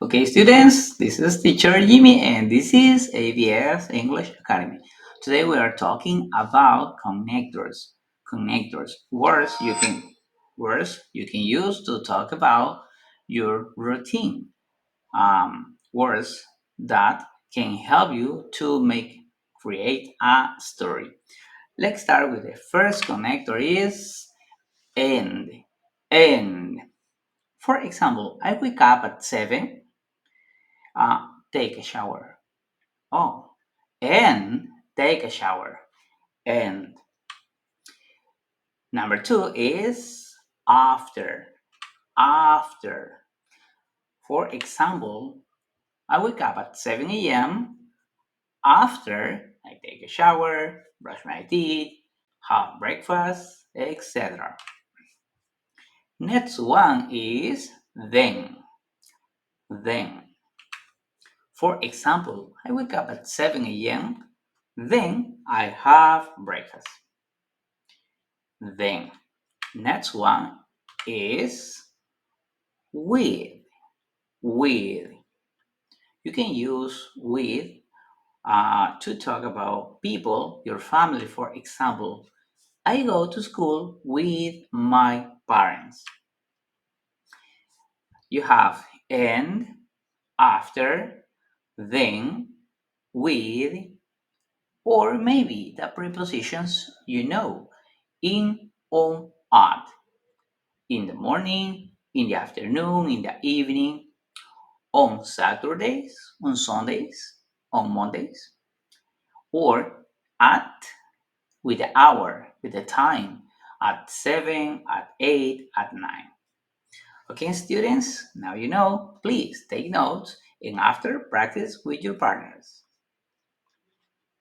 Okay, students, this is teacher Jimmy and this is ABS English Academy. Today we are talking about connectors. Connectors, words you can use to talk about your routine. Words that can help you to create a story. Let's start with the first connector is end. End. For example, I wake up at 7. Take a shower. Oh, and take a shower. And number two is after. After. For example, I wake up at 7 a.m. After I take a shower, brush my teeth, have breakfast, etc. Next one is then. Then. For example, I wake up at 7 a.m. Then I have breakfast. Then next one is with. With. You can use with to talk about people, your family. For example, I go to school with my parents. You have and, after, then, with, or maybe the prepositions in, on, at. In the morning, in the afternoon, in the evening, on Saturdays, on Sundays, on Mondays, or at with the hour, with the time, at 7, at 8, at 9. Okay, students, now you know, please take notes and after practice with your partners.